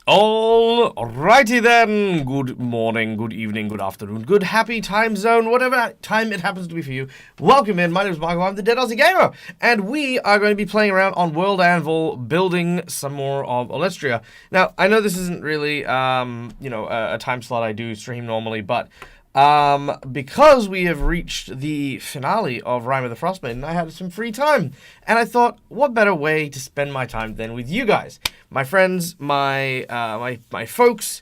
Alrighty then. Good morning, good evening, good afternoon, good happy time zone, whatever time it happens to be for you. Welcome in. My name is Michael. I'm the Dead Aussie Gamer, and we are going to be playing around on World Anvil, building some more of Aulestria. Now, I know this isn't really, a time slot I do stream normally, but because we have reached the finale of Rime of the Frostmaiden, I had some free time, and I thought, what better way to spend my time than with you guys, my friends, my folks,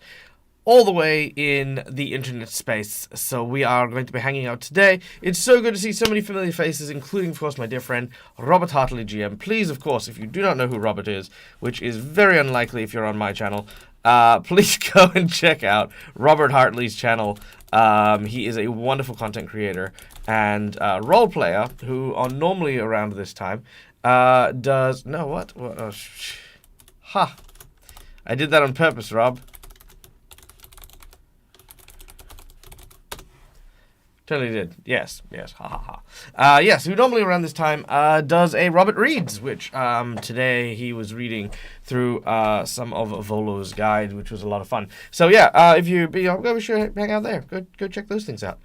all the way in the internet space. So we are going to be hanging out today. It's so good to see so many familiar faces, including, of course, my dear friend Robert Hartley, GM. Please, of course, if you do not know who Robert is, which is very unlikely if you're on my channel, please go and check out Robert Hartley's channel. He is a wonderful content creator and role player who, on normally around this time, does... No, what? Oh, ha! I did that on purpose, Rob. Totally did. Yes. Ha ha ha. Yes, who normally around this time does a Robert Reads, which today he was reading through some of Volo's guide, which was a lot of fun. So yeah, if you go sure hang out there. Go check those things out.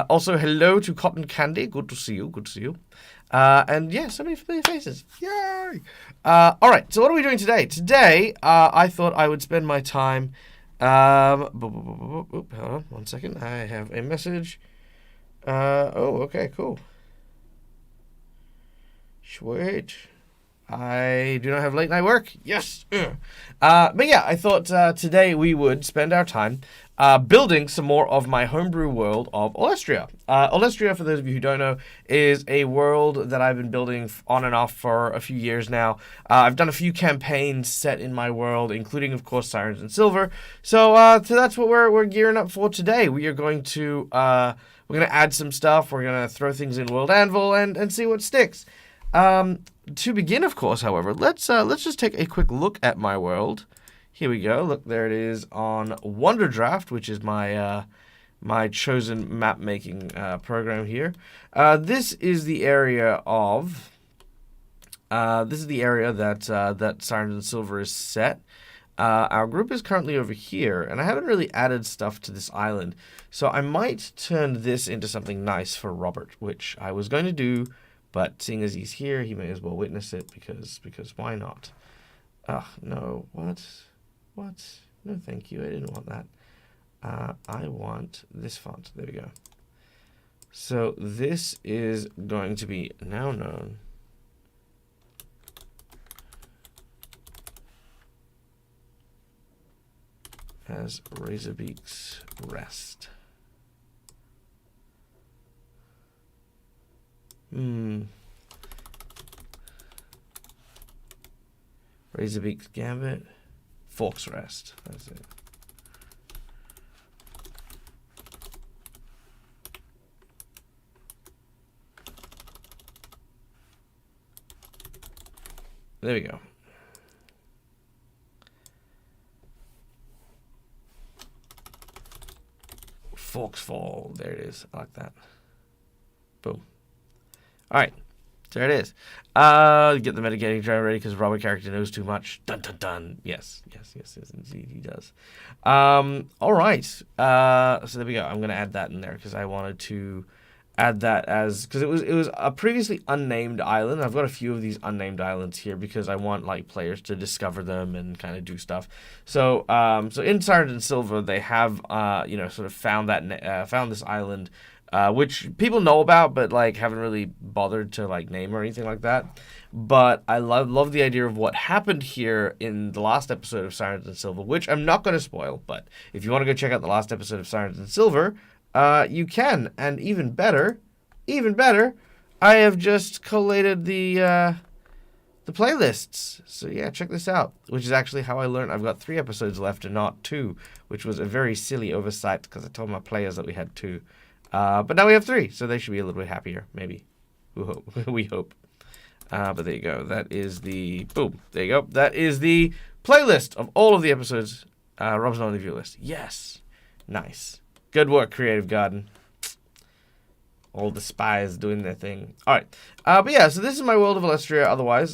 Also, hello to Cotton Candy. Good to see you. Good to see you. And yeah, so many familiar faces. Yay! All right. So what are we doing today? Today, I thought I would spend my time. Hold on 1 second. I have a message. Okay, cool. Sweet. I do not have late night work. Yes. But yeah, I thought today we would spend our time building some more of my homebrew world of Aulestria. Aulestria, for those of you who don't know, is a world that I've been building on and off for a few years now. I've done a few campaigns set in my world, including, of course, Sirens and Silver. So that's what we're gearing up for today. We are going to add some stuff. We're going to throw things in World Anvil and see what sticks. To begin, of course, however, let's just take a quick look at my world. Here we go. Look, there it is on Wonderdraft, which is my my chosen map making program here. This is the area of that Sirens and Silver is set. Our group is currently over here, and I haven't really added stuff to this island, so I might turn this into something nice for Robert, which I was going to do, but seeing as he's here, he may as well witness it, because why not? No, what? No, thank you, I didn't want that. I want this font. There we go. So this is going to be now known as Razorbeak's Rest. Razorbeak's Gambit. Fork's Rest. That's it. There we go. Forks Fall. There it is. I like that. Boom. All right. There it is. Get the metagaming driver ready because Robert character knows too much. Dun dun dun. Yes, indeed he does. All right. So there we go. I'm gonna add that in there because I wanted to add that because it was a previously unnamed island. I've got a few of these unnamed islands here because I want like players to discover them and kind of do stuff. So so in Sirens and Silver they have sort of found this island. Which people know about, but like haven't really bothered to like name or anything like that. But I love the idea of what happened here in the last episode of Sirens and Silver, which I'm not going to spoil. But if you want to go check out the last episode of Sirens and Silver, you can. And even better, I have just collated the playlists. So yeah, check this out. Which is actually how I learned I've got 3 episodes left and not 2, which was a very silly oversight because I told my players that we had 2. But now we have 3, so they should be a little bit happier, maybe. We hope. But there you go. That is the... Boom. There you go. That is the playlist of all of the episodes. Rob's on the view list. Yes. Nice. Good work, Creative Garden. All the spies doing their thing. All right. But yeah, so this is my world of Aulestria otherwise.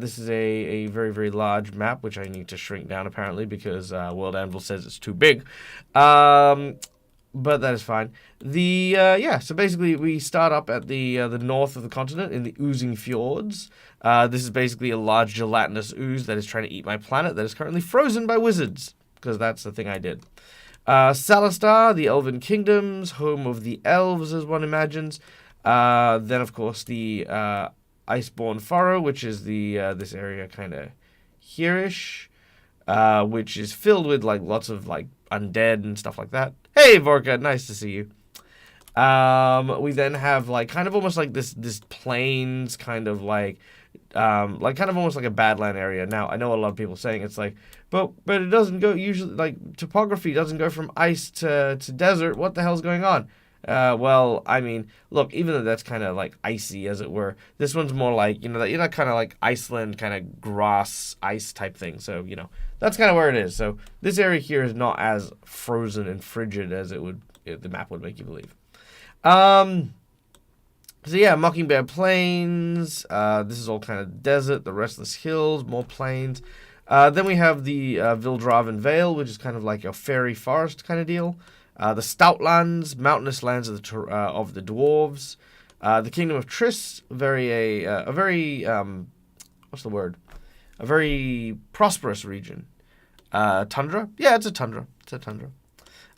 This is a very, very large map, which I need to shrink down apparently because World Anvil says it's too big. But that is fine. Yeah, so basically we start up at the north of the continent in the oozing fjords. This is basically a large gelatinous ooze that is trying to eat my planet that is currently frozen by wizards, because that's the thing I did. Salistar, the Elven Kingdoms, home of the elves, as one imagines. Then, of course, the Iceborne Furrow, which is the this area kind of here-ish, which is filled with like lots of like undead and stuff like that. Hey, Vorka, nice to see you. We then have like kind of almost like this plains kind of like kind of almost like a badland area. Now I know a lot of people saying it's like, but it doesn't go usually, like topography doesn't go from ice to desert. What the hell's going on? Well, I mean, look, even though that's kind of like icy as it were, this one's more like, you know, kind of like Iceland kind of grass ice type thing. So, you know, that's kind of where it is. So this area here is not as frozen and frigid as the map would make you believe. So yeah, Mockingbird Plains. This is all kind of desert. The Restless Hills, more plains. Then we have the Wildraven Vale, which is kind of like a fairy forest kind of deal. The Stoutlands, mountainous lands of the dwarves. The Kingdom of Triss, a very what's the word? A very prosperous region. Tundra? Yeah, it's a tundra. It's a tundra.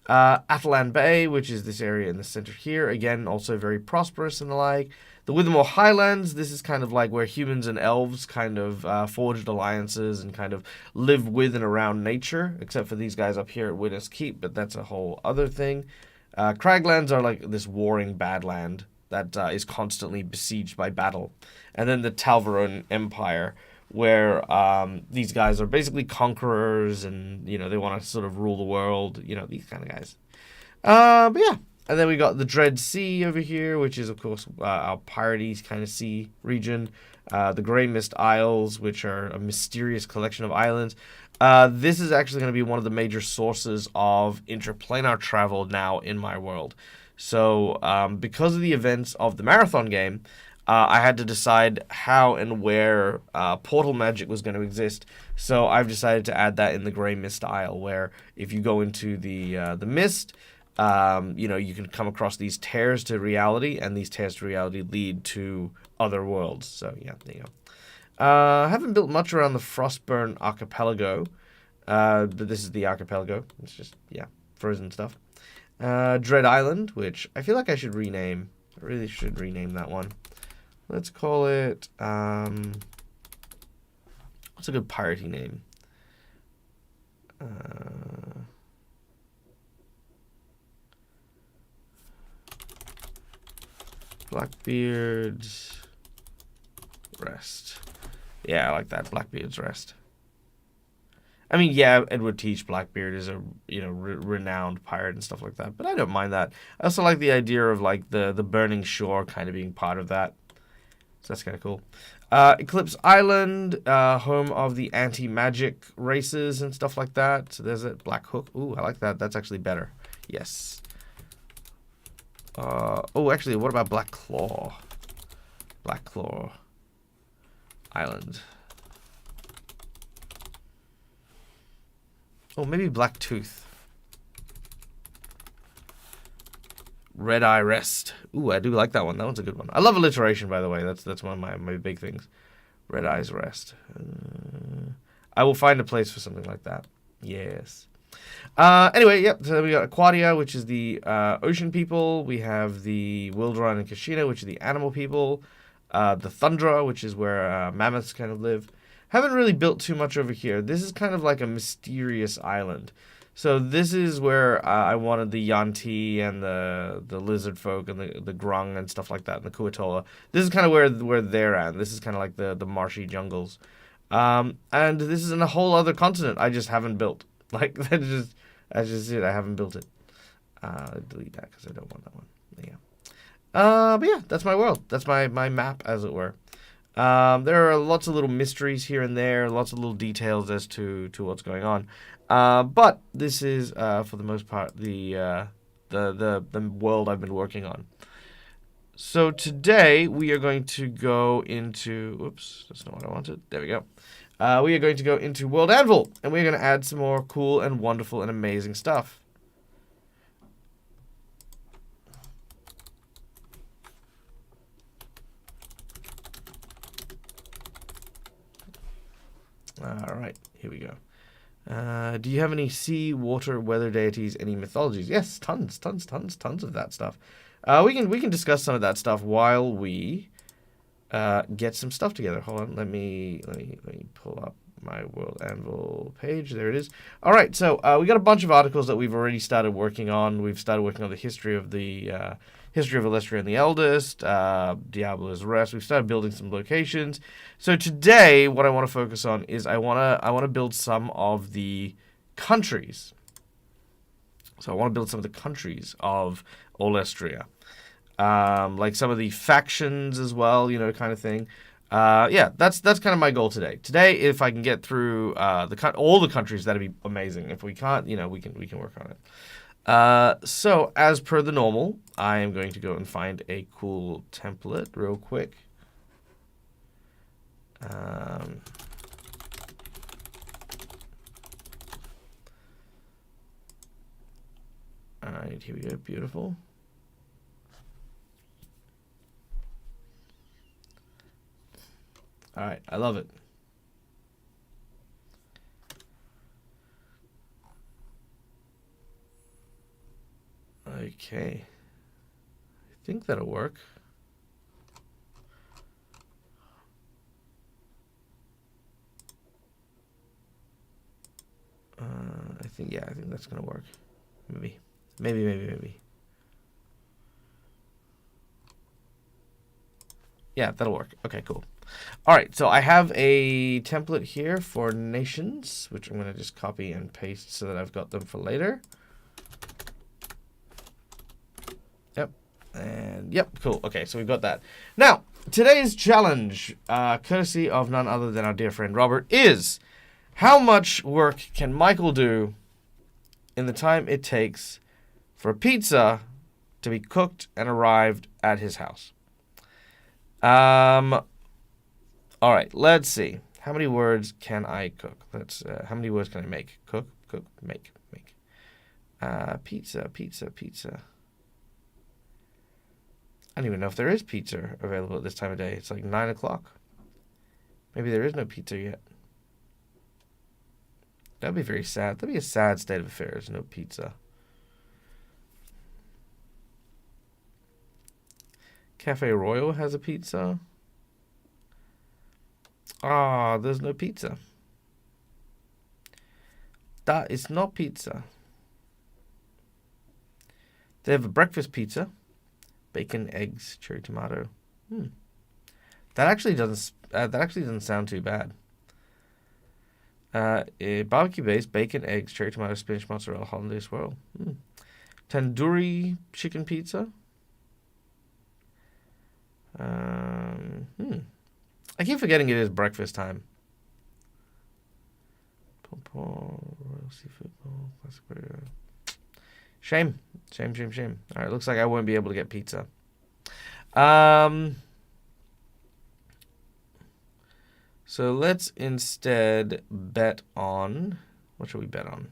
Atalan Bay, which is this area in the center here. Again, also very prosperous and the like. The Withermore Highlands, this is kind of like where humans and elves kind of forged alliances and kind of live with and around nature, except for these guys up here at Witness Keep, but that's a whole other thing. Craglands are like this warring badland that is constantly besieged by battle. And then the Talvaron Empire, where these guys are basically conquerors and, you know, they want to sort of rule the world, you know, these kind of guys. But yeah. And then we got the Dread Sea over here, which is, of course, our piratey kind of sea region. The Grey Mist Isles, which are a mysterious collection of islands. This is actually going to be one of the major sources of interplanar travel now in my world. So because of the events of the marathon game, I had to decide how and where portal magic was going to exist. So I've decided to add that in the Grey Mist Isle, where if you go into the mist, you know, you can come across these tears to reality, and these tears to reality lead to other worlds. So yeah, there you go. I haven't built much around the Frostburn Archipelago, but this is the archipelago. It's just, yeah, frozen stuff. Dread Island, which I feel like I should rename. I really should rename that one. Let's call it, what's a good piratey name? Blackbeard's Rest. Yeah, I like that. Blackbeard's Rest. I mean, yeah, Edward Teach Blackbeard is a, you know, renowned pirate and stuff like that, but I don't mind that. I also like the idea of like the burning shore kind of being part of that. So that's kind of cool. Eclipse Island, home of the anti-magic races and stuff like that. So there's a Black Hook. Ooh, I like that. That's actually better. Yes. Oh, actually, what about Black Claw? Black Claw Island. Oh, maybe Black Tooth. Red Eye Rest. Ooh, I do like that one. That one's a good one. I love alliteration, by the way. That's one of my big things. Red Eye's Rest. I will find a place for something like that. Yes. Anyway, yep. So we got Aquatia, which is the ocean people. We have the Wilderan and Kashina, which are the animal people. The Thundra, which is where mammoths kind of live. Haven't really built too much over here. This is kind of like a mysterious island. So this is where I wanted the Yanti and the lizard folk and the Grung and stuff like that, and the Kuatola. This is kind of where they're at. This is kind of like the marshy jungles. And this is in a whole other continent I just haven't built. Like, that's just it. I haven't built it. Delete that because I don't want that one. Yeah. But yeah, that's my world. That's my map, as it were. There are lots of little mysteries here and there, lots of little details as to what's going on. But this is, for the most part, the world I've been working on. So today we are going to go into... Oops, that's not what I wanted. There we go. We are going to go into World Anvil, and we're going to add some more cool and wonderful and amazing stuff. Alright, here we go. Do you have any sea, water, weather deities, any mythologies? Yes, tons of that stuff. We can discuss some of that stuff while we get some stuff together. Hold on, let me pull up my World Anvil page. There it is. All right, so we got a bunch of articles that we've already started working on. We've started working on the history of Aulestria and the Eldest, Diablo's Rest. We've started building some locations. So today, what I want to focus on is I want to build some of the countries. So I want to build some of the countries of Aulestria. Like some of the factions as well, you know, kind of thing. Yeah, that's kind of my goal today. Today, if I can get through all the countries, that'd be amazing. If we can't, you know, we can work on it. So as per the normal, I am going to go and find a cool template real quick. All right, here we go. Beautiful. All right, I love it. Okay. I think that'll work. I think that's gonna work. Maybe. Yeah, that'll work. Okay, cool. All right, so I have a template here for nations, which I'm going to just copy and paste so that I've got them for later. Yep, and yep, cool. Okay, so we've got that. Now, today's challenge, courtesy of none other than our dear friend Robert, is how much work can Michael do in the time it takes for a pizza to be cooked and arrived at his house? All right, let's see. How many words can I cook? How many words can I make? Cook, make. Pizza. I don't even know if there is pizza available at this time of day. It's like 9 o'clock. Maybe there is no pizza yet. That'd be very sad. That'd be a sad state of affairs. No pizza. Cafe Royal has a pizza. Ah, there's no pizza. That is not pizza. They have a breakfast pizza. Bacon, eggs, cherry tomato. That actually doesn't sound too bad. Barbecue base, bacon, eggs, cherry tomato, spinach, mozzarella, hollandaise swirl. Tandoori chicken pizza. I keep forgetting it is breakfast time. Royal seafood bowl, classic burger. Shame. All right, looks like I won't be able to get pizza. So let's instead bet on... What should we bet on?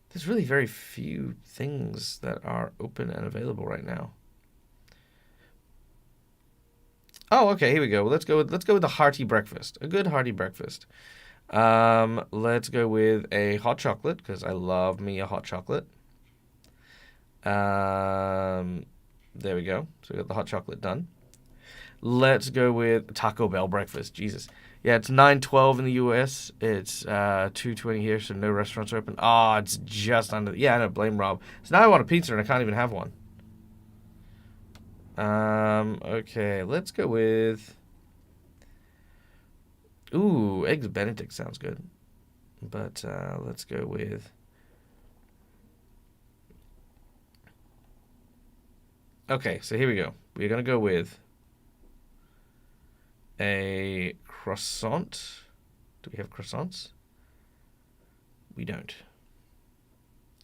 There's really very few things that are open and available right now. Oh, okay, here we go. Let's go with the hearty breakfast. A good hearty breakfast. Let's go with a hot chocolate, because I love me a hot chocolate. There we go. So we got the hot chocolate done. Let's go with Taco Bell breakfast. Jesus. Yeah, it's 9:12 in the US. It's 2:20 here, so no restaurants are open. Ah, it's just under... Yeah, I know, blame Rob. So now I want a pizza and I can't even have one. Okay, let's go with... Ooh, Eggs Benedict sounds good. But let's go with... Okay, so here we go. We're going to go with a croissant. Do we have croissants? We don't.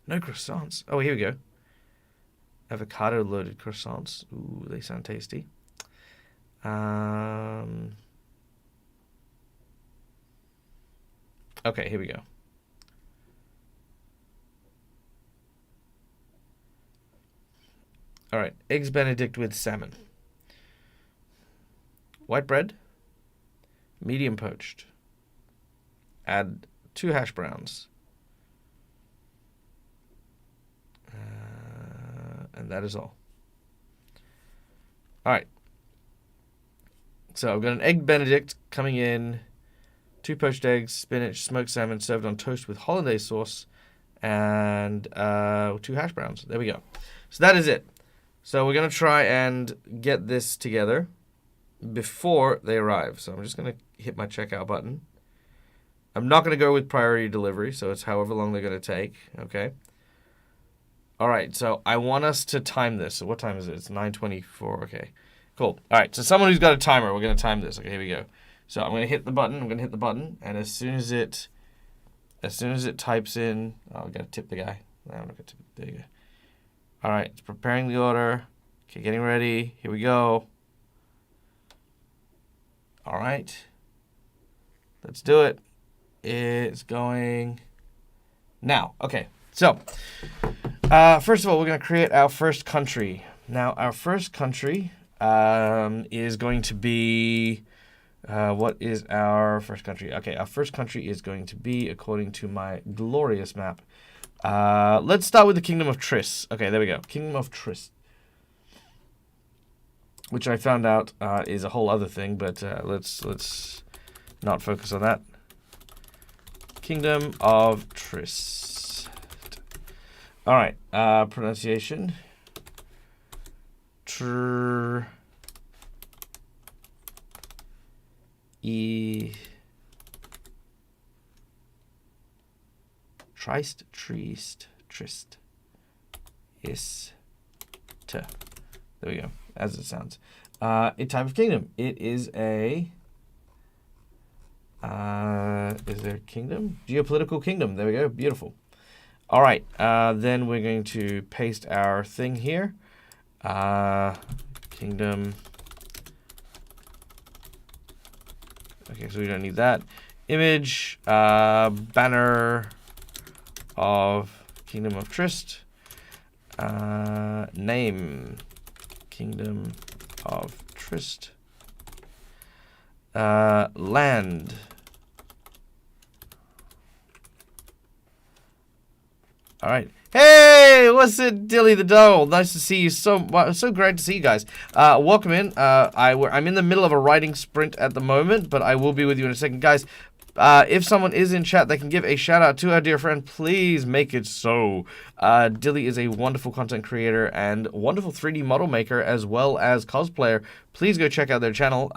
No croissants. Oh, here we go. Avocado loaded croissants. Ooh, they sound tasty. Okay, here we go. All right, eggs Benedict with salmon. White bread, medium poached. Add 2 hash browns. And that is all. All right. So I've got an egg Benedict coming in, 2 poached eggs, spinach, smoked salmon served on toast with hollandaise sauce, and 2 hash browns. There we go. So that is it. So we're going to try and get this together before they arrive. So I'm just going to hit my checkout button. I'm not going to go with priority delivery, so it's however long they're going to take. Okay. All right, so I want us to time this. So what time is it? It's 9:24. Okay, cool. All right, so someone who's got a timer, we're going to time this. Okay, here we go. So I'm going to hit the button. And as soon as it types in, oh, I got to tip the guy. No, I'm not going to tip it. There you go. All right, it's preparing the order. Okay, getting ready. Here we go. All right, let's do it. It's going now. Okay, so first of all, we're going to create our first country. Now, our first country is going to be, what is our first country? Okay, our first country is going to be, according to my glorious map, let's start with the Kingdom of Tris. Okay, there we go. Kingdom of Tris. Which I found out is a whole other thing, but let's not focus on that. Kingdom of Tris. All right, pronunciation. Trist. There we go, as it sounds. A type of kingdom. It is a... is there a kingdom? Geopolitical kingdom. There we go. Beautiful. All right. Then we're going to paste our thing here. Kingdom. Okay, so we don't need that. Image. Banner of Kingdom of Trist. Name. Kingdom of Trist. Land. All right. Hey, what's it, Dilly the Doll? Nice to see you. So great to see you guys. Welcome in. I'm in the middle of a writing sprint at the moment, but I will be with you in a second, guys. If someone is in chat that can give a shout out to our dear friend, please make it so. Dilly is a wonderful content creator and wonderful 3D model maker as well as cosplayer. Please go check out their channel.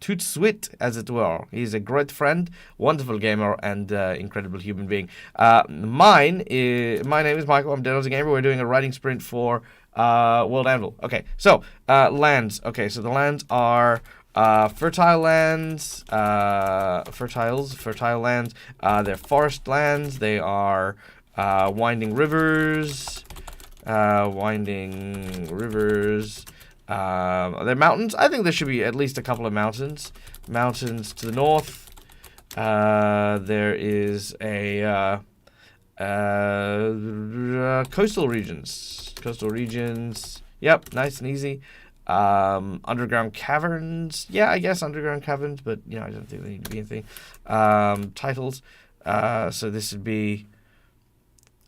Toot Sweet, as it were. He's a great friend, wonderful gamer, and incredible human being. My name is Michael. I'm Dead Gamer. We're doing a writing sprint for World Anvil. Okay, so lands. Okay, so the lands are... fertile lands, fertile lands, they're forest lands, they are winding rivers, they're mountains. I think there should be at least a couple of mountains. Mountains to the north, there is a coastal regions, yep, nice and easy. Underground caverns. Yeah, I guess underground caverns, but you know, I don't think they need to be anything. Titles. So this would be,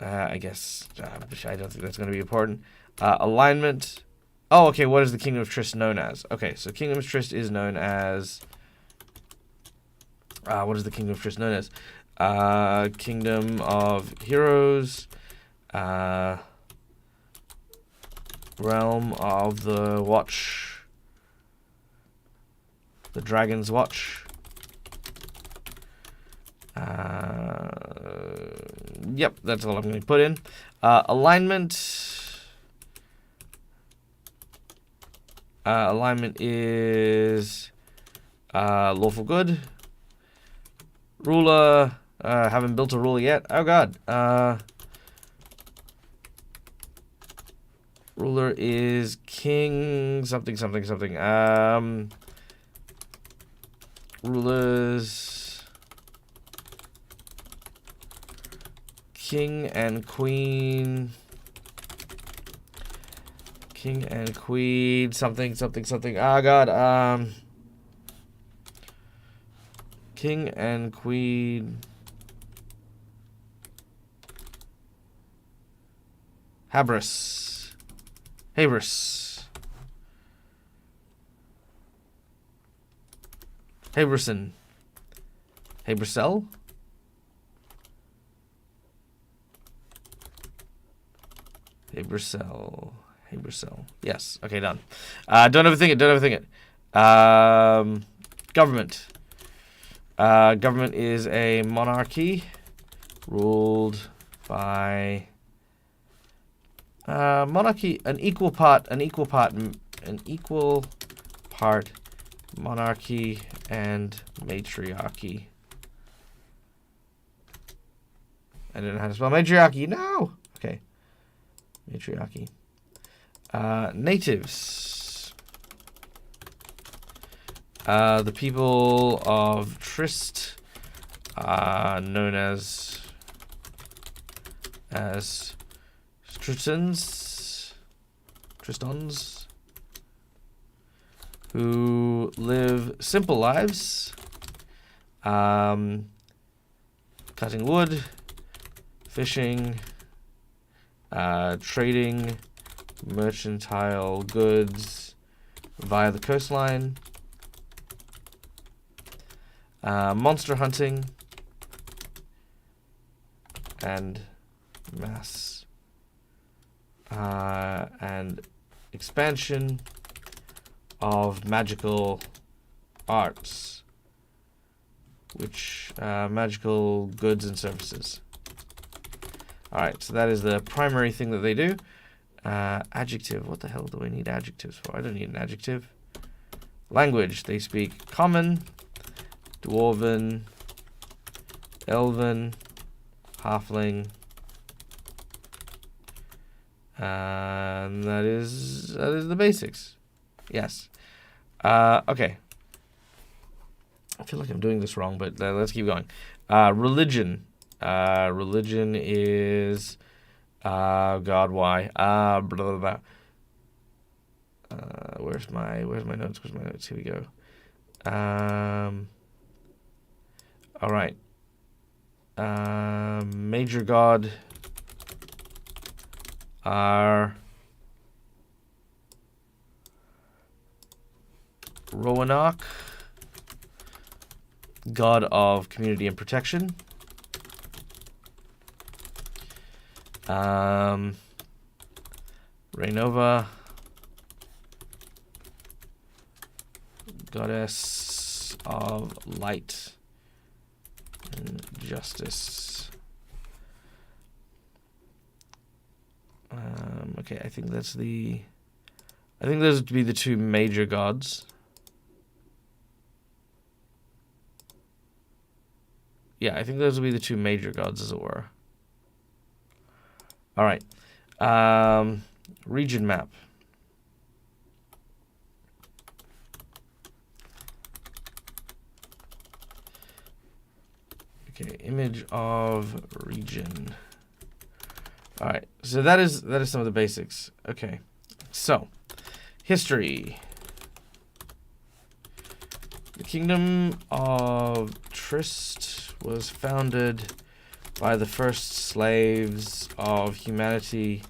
I guess, I don't think that's going to be important. Alignment. Oh, okay. What is the Kingdom of Trist known as? Okay, so Kingdom of Trist is known as. What is the Kingdom of Trist known as? Kingdom of Heroes. Realm of the Watch. The Dragon's Watch. Yep, that's all I'm going to put in. Alignment. Alignment is lawful good. Ruler. Haven't built a ruler yet. Oh god. Ruler is king something something something. Rulers king and queen. King and queen something something something. Ah, God. King and queen. Habris. Habris. Haberson. Habersell? Habersell. Habersell. Yes. Okay, done. Don't overthink it. Don't overthink it. Government. Government is a monarchy ruled by monarchy, an equal part monarchy and matriarchy. I don't know how to spell matriarchy. No. Okay. Matriarchy. Natives. The people of Trist, known as Tristans, who live simple lives, cutting wood, fishing, trading mercantile goods via the coastline, monster hunting, and mass and expansion of magical arts, which magical goods and services. Alright, so that is the primary thing that they do. Adjective. What the hell do I need adjectives for? I don't need an adjective. Language. They speak Common, Dwarven, Elven, Halfling, and that is the basics. Yes. Okay. I feel like I'm doing this wrong, but let's keep going. Religion. Religion is God, why? Blah, blah, blah. Where's my notes? Where's my notes? Here we go. All right. Major god are Roanoke, god of community and protection. Rainova, goddess of light and justice. Okay, I think those would be the two major gods. Yeah, I think those would be the two major gods, as it were. All right. Region map. Okay, image of region. All right, so that is some of the basics. Okay, so history. The kingdom of Trist was founded by the first slaves of humanity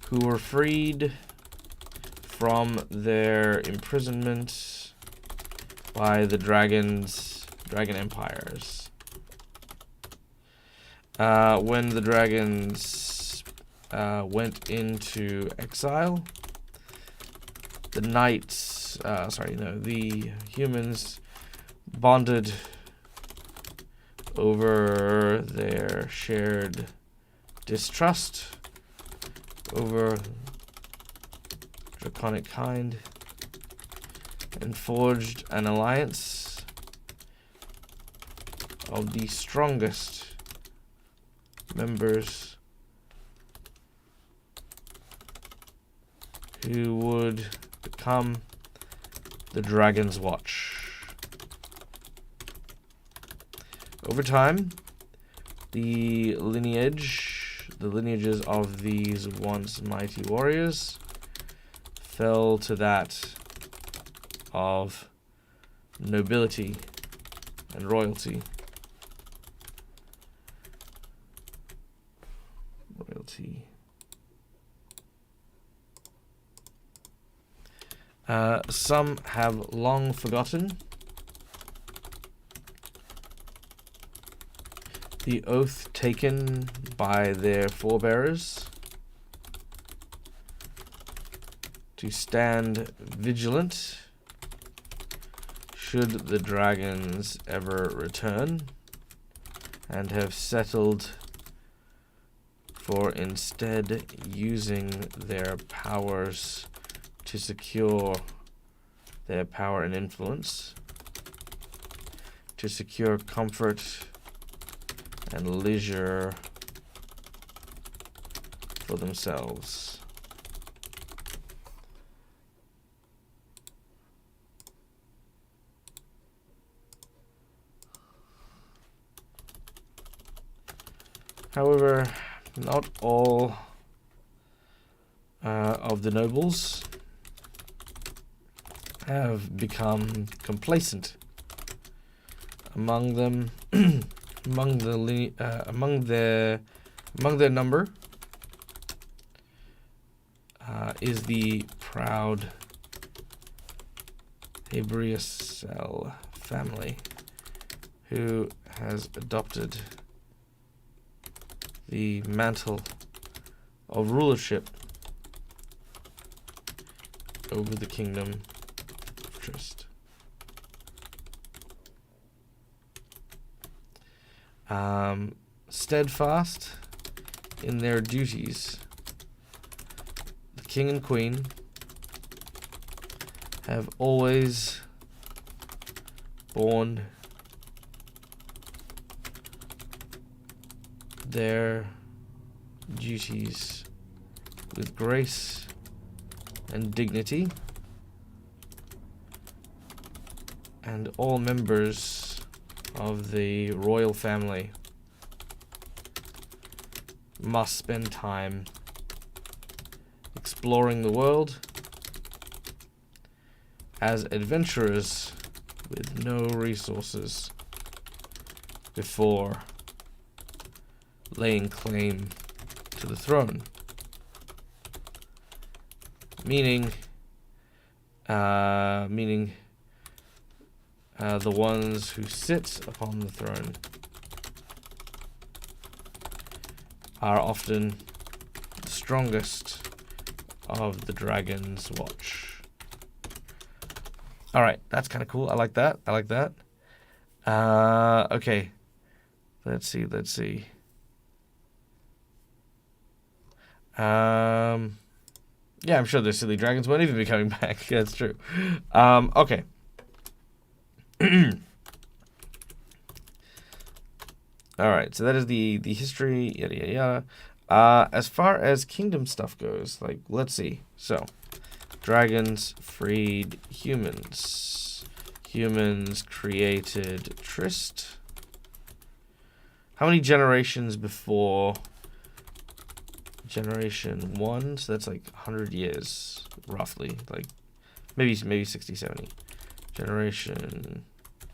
who were freed from their imprisonment by the dragon empires. When the dragons went into exile, the humans bonded over their shared distrust over draconic kind and forged an alliance of the strongest members who would become the Dragon's Watch. Over time, the lineages of these once mighty warriors fell to that of nobility and royalty. Some have long forgotten the oath taken by their forebears to stand vigilant should the dragons ever return, and have settled for instead using their powers to secure their power and influence, to secure comfort and leisure for themselves. However, not all of the nobles have become complacent. Among them, among their number is the proud Aulestria family, who has adopted the mantle of rulership over the kingdom of Trist. Steadfast in their duties, the king and queen have always borne their duties with grace and dignity, and all members of the royal family must spend time exploring the world as adventurers with no resources before laying claim to the throne. Meaning the ones who sit upon the throne are often the strongest of the Dragon's Watch. Alright, that's kind of cool. I like that. Okay. Let's see. Yeah, I'm sure the silly dragons won't even be coming back. That's true. Okay. Alright, so that is the history, yada yada yada. As far as kingdom stuff goes, like, let's see. So, dragons freed humans. Humans created Trist. How many generations before generation 1? So that's like 100 years, roughly. Like, maybe 60, 70. Generation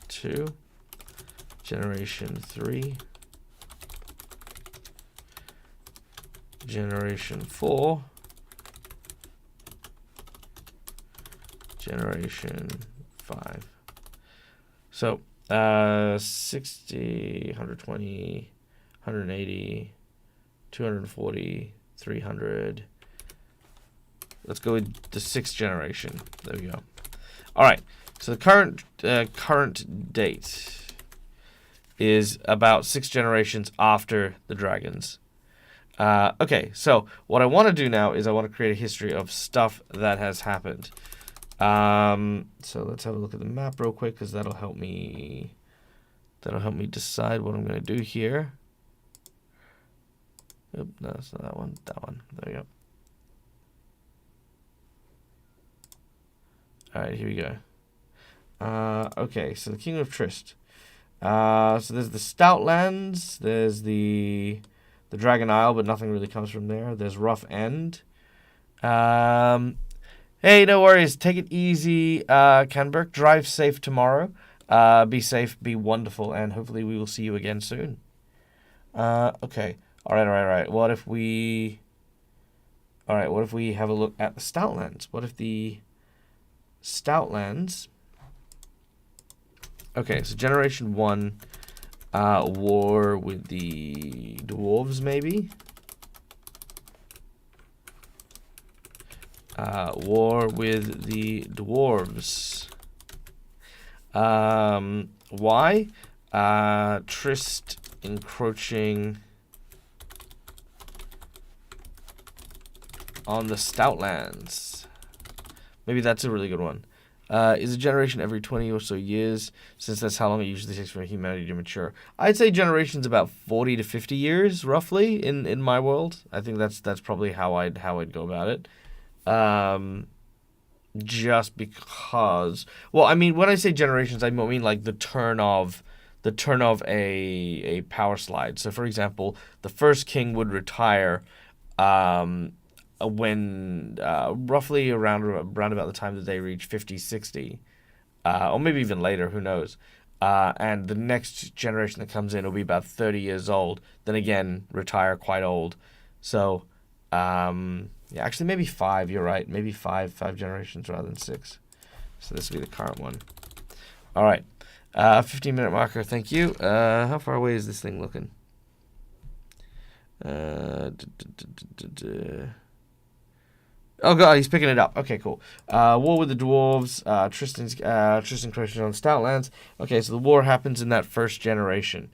2. Generation 3. Generation 4. Generation 5. So, 60, 120, 180, 240, 300. Let's go with the 6th generation. There we go. All right. So the current date is about 6 generations after the dragons. Okay, so what I want to do now is I want to create a history of stuff that has happened. So let's have a look at the map real quick, because that'll help me decide what I'm going to do here. Oop, no, it's not that one. That one. There we go. All right, here we go. Okay, so the Kingdom of Trist. So there's the Stoutlands. There's the Dragon Isle, but nothing really comes from there. There's Rough End. Hey, no worries. Take it easy, Canberk. Drive safe tomorrow. Be safe, be wonderful, and hopefully we will see you again soon. Okay. All right. What if we have a look at the Stoutlands? What if the Stoutlands... Okay, so Generation 1, war with the dwarves, maybe? War with the dwarves. Why? Trist encroaching on the Stoutlands. Maybe that's a really good one. Is a generation every 20 or so years, since that's how long it usually takes for humanity to mature. I'd say generation's about 40 to 50 years, roughly, in my world. I think that's probably how I'd go about it. Just because, well, I mean, when I say generations, I mean like the turn of a power slide. So, for example, the first king would retire when roughly around about the time that they reach 50, 60, or maybe even later, who knows. And the next generation that comes in will be about 30 years old. Then again, retire quite old. So, yeah, actually maybe 5, you're right. Maybe five generations rather than 6. So this will be the current one. All right. 15-minute marker, thank you. How far away is this thing looking? Oh god, he's picking it up. Okay, cool. War with the dwarves. Tristan crashes on Stoutlands. Okay, so the war happens in that first generation.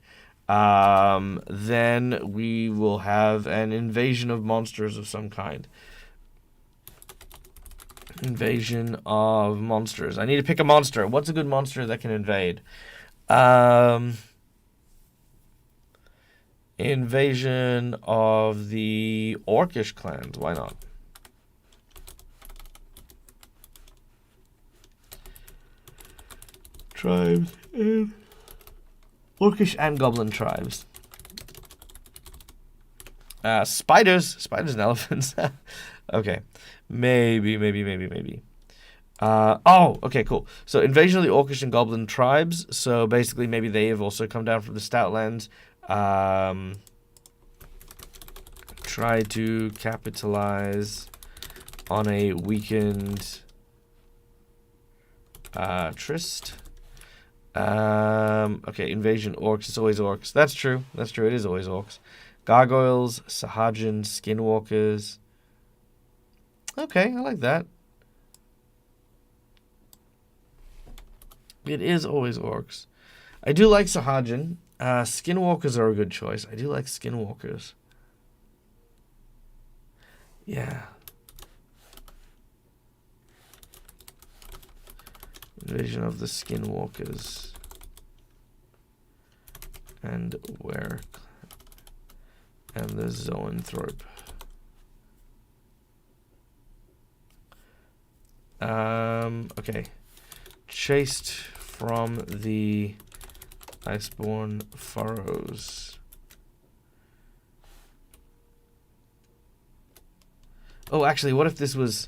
Then we will have an invasion of monsters of some kind. Invasion of monsters. I need to pick a monster. What's a good monster that can invade? Invasion of the Orcish clans. Why not? Tribes and Orcish and Goblin tribes. Spiders and elephants. Okay, maybe. Oh, okay, cool. So invasion of the Orcish and Goblin tribes. So basically, maybe they have also come down from the Stoutlands. Try to capitalize on a weakened Trist. Okay, invasion orcs. It's always orcs. That's true. It is always orcs. Gargoyles, Sahajin, Skinwalkers. Okay, I like that. It is always orcs. I do like Sahajin. Skinwalkers are a good choice. I do like Skinwalkers. Yeah. Invasion of the Skinwalkers. And where? And the Zoanthrope. Okay. Chased from the Iceborne Furrows. Oh, actually, what if this was...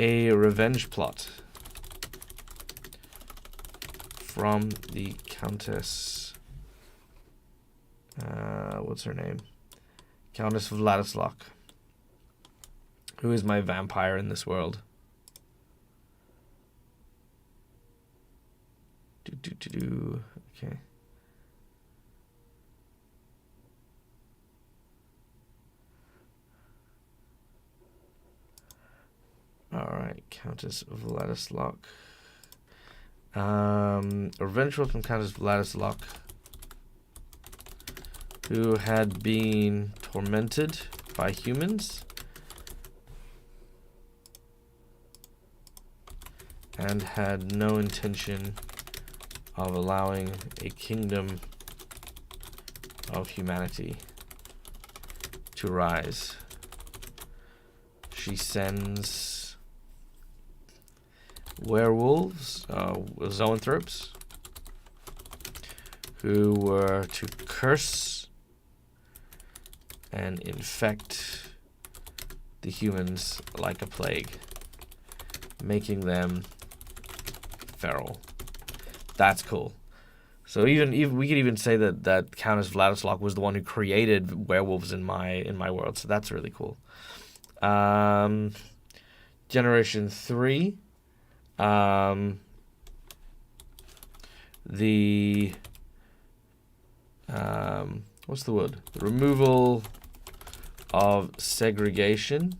a revenge plot from the Countess. What's her name? Countess Vladislav, who is my vampire in this world. Okay. Alright, Countess Vladislav. Revenge from Countess Vladislav, who had been tormented by humans and had no intention of allowing a kingdom of humanity to rise. She sends werewolves, zoanthropes, who were to curse and infect the humans like a plague, making them feral. That's cool. So even we could even say that Countess Vladislav was the one who created werewolves in my world. So that's really cool. Generation 3. The what's the word? The removal of segregation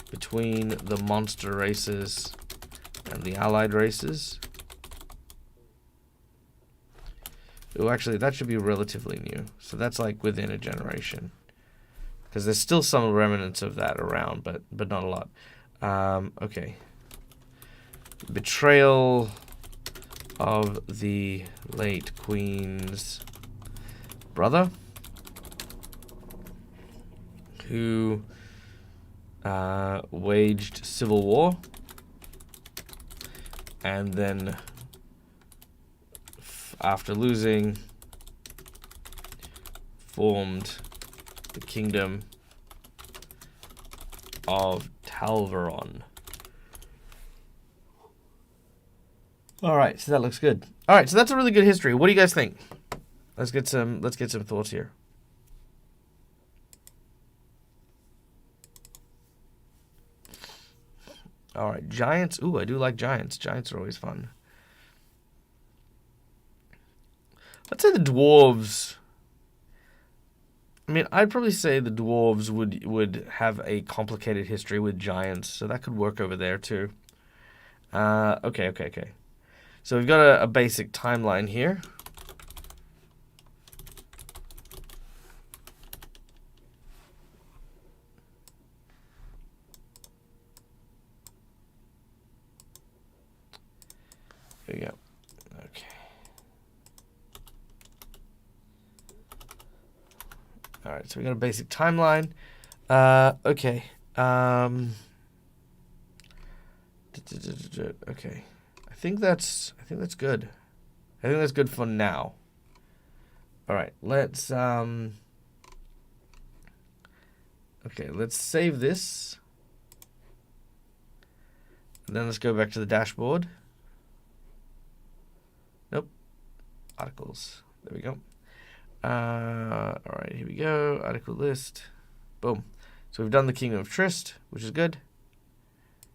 between the monster races and the allied races. Oh, actually, that should be relatively new. So that's like within a generation, because there's still some remnants of that around, but not a lot. Okay. Betrayal of the late queen's brother, who waged civil war, and then after losing, formed the kingdom of Talvaron. All right, so that looks good. All right, so that's a really good history. What do you guys think? Let's get some thoughts here. All right, giants. Ooh, I do like giants. Giants are always fun. Let's say the dwarves. I mean, I'd probably say the dwarves would have a complicated history with giants, so that could work over there too. Okay. So we've got a basic timeline here. Here we go. Okay. All right, so we got a basic timeline. Okay. Okay. I think that's good. I think that's good for now. All right, let's okay, let's save this. And then let's go back to the dashboard. Nope. Articles. There we go. All right, here we go. Article list. Boom. So we've done the Kingdom of Trist, which is good.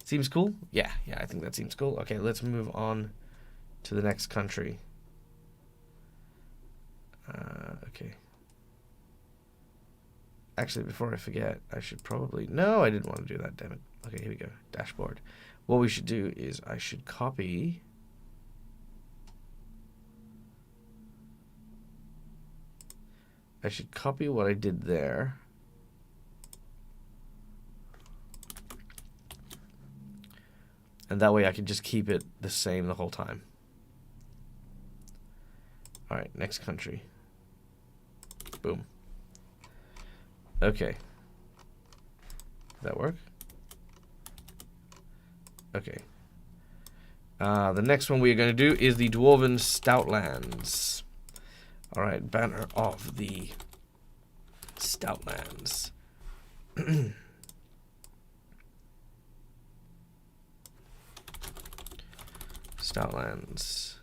Seems cool? Yeah, I think that seems cool. Okay, let's move on to the next country. Okay. Actually, before I forget, I should probably... No, I didn't want to do that, damn it. Okay, here we go. Dashboard. What we should do is I should copy... what I did there. And that way I can just keep it the same the whole time. All right, next country. Boom. Okay. Does that work? Okay. The next one we are going to do is the Dwarven Stoutlands. All right, banner of the Stoutlands. Stoutlands.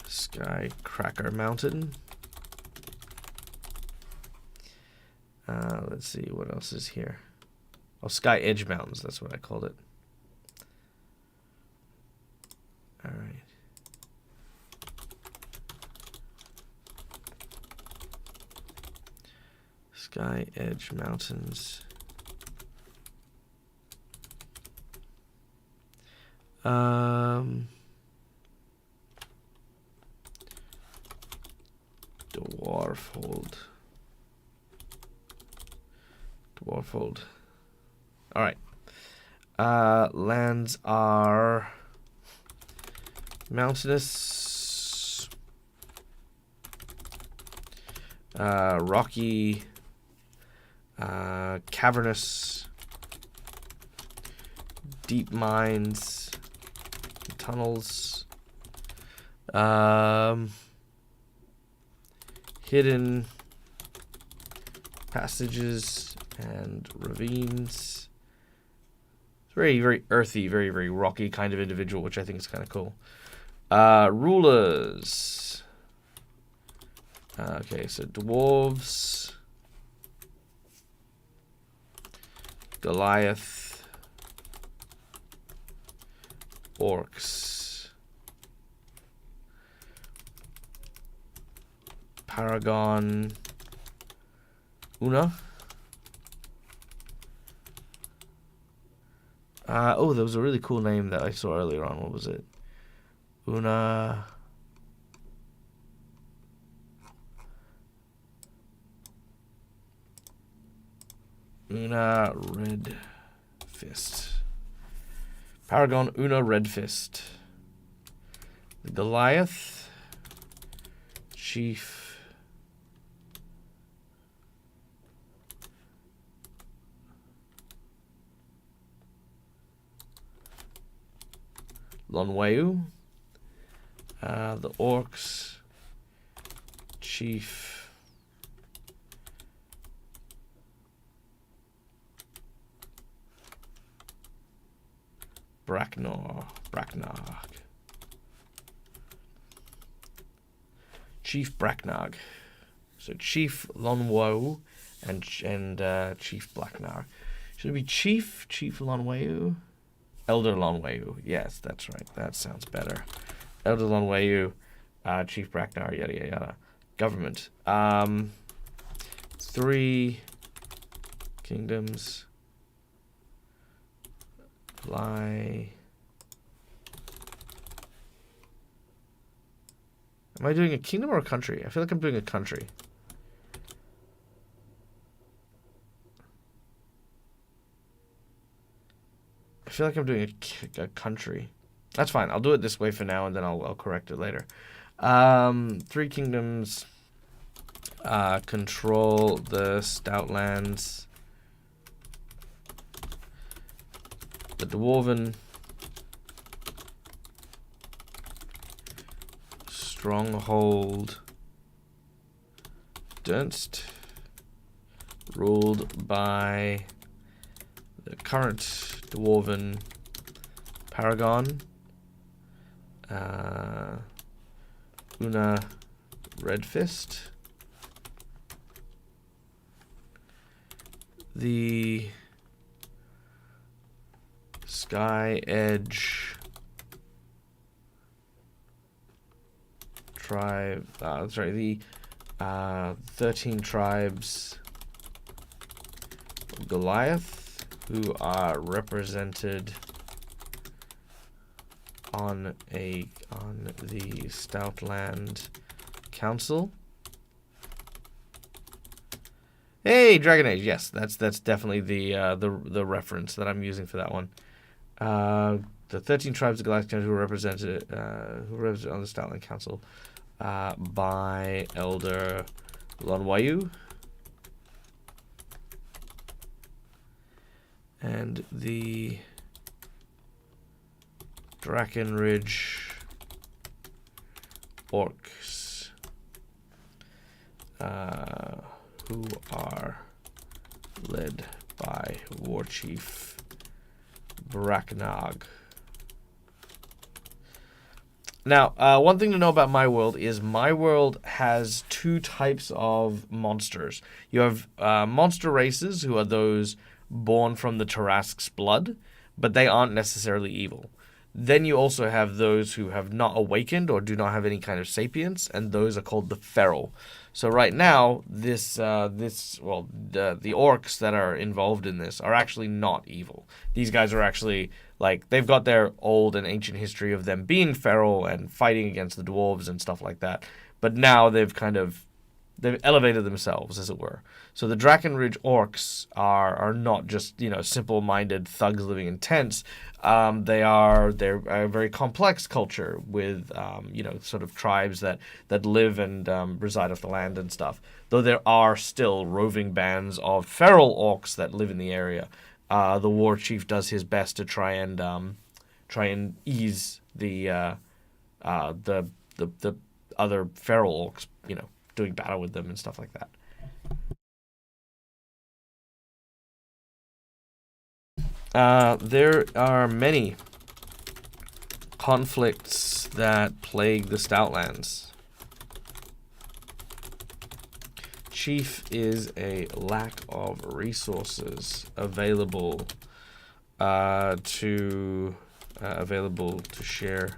Skycracker Mountain. Let's see what else is here. Oh, Sky Edge Mountains. That's what I called it. All right. Sky Edge Mountains. Dwarfold. All right. Lands are Mountainous. Rocky. Cavernous. Deep mines. Tunnels. Hidden passages and ravines. It's very, very earthy, very, very rocky kind of individual, which I think is kind of cool. Rulers. Okay, so dwarves. Goliath. Orcs. Paragon. Una. Oh, there was a really cool name that I saw earlier on. What was it? Una. Una Red Fist. Paragon Una Red Fist. The Goliath. Chief. Lonweu. The Orcs. Chief. Bracknog. Chief Bracknog. So Chief Lonweu and Chief Bracknog. Should it be Chief Lonweu? Elder Lonweu. Yes, that's right. That sounds better. Elder Lonweu, Chief Bracknog, yada yada yada. Government. 3 kingdoms. Apply. Am I doing a kingdom or a country? I feel like I'm doing a country. I feel like I'm doing a country. That's fine. I'll do it this way for now, and then I'll correct it later. 3 kingdoms. Control the Stoutlands. The Dwarven. Stronghold. Dunst. Ruled by the current Dwarven Paragon. Una Redfist. The Sky Edge tribe. The 13 tribes of Goliath, who are represented on the Stoutland Council. Hey, Dragon Age. Yes, that's definitely the reference that I'm using for that one. The 13 tribes of Goliath who are represented on the Stoutland Council by Elder Lonweu. And the Drakenridge Orcs, who are led by War Chief Bracknog. Now, one thing to know about my world is my world has 2 types of monsters. You have monster races, who are those born from the Tarrasque's blood, but they aren't necessarily evil. Then you also have those who have not awakened or do not have any kind of sapience, and those are called the feral. So right now, the orcs that are involved in this are actually not evil. These guys are actually, like, they've got their old and ancient history of them being feral and fighting against the dwarves and stuff like that. But now they've kind of, they've elevated themselves, as it were. So the Drakenridge orcs are not just, you know, simple-minded thugs living in tents. They're a very complex culture with, you know, sort of tribes that live and reside off the land and stuff. Though there are still roving bands of feral orcs that live in the area. The war chief does his best to try and ease the other feral orcs, you know, doing battle with them and stuff like that. There are many conflicts that plague the Stoutlands. Chief is a lack of resources available to share.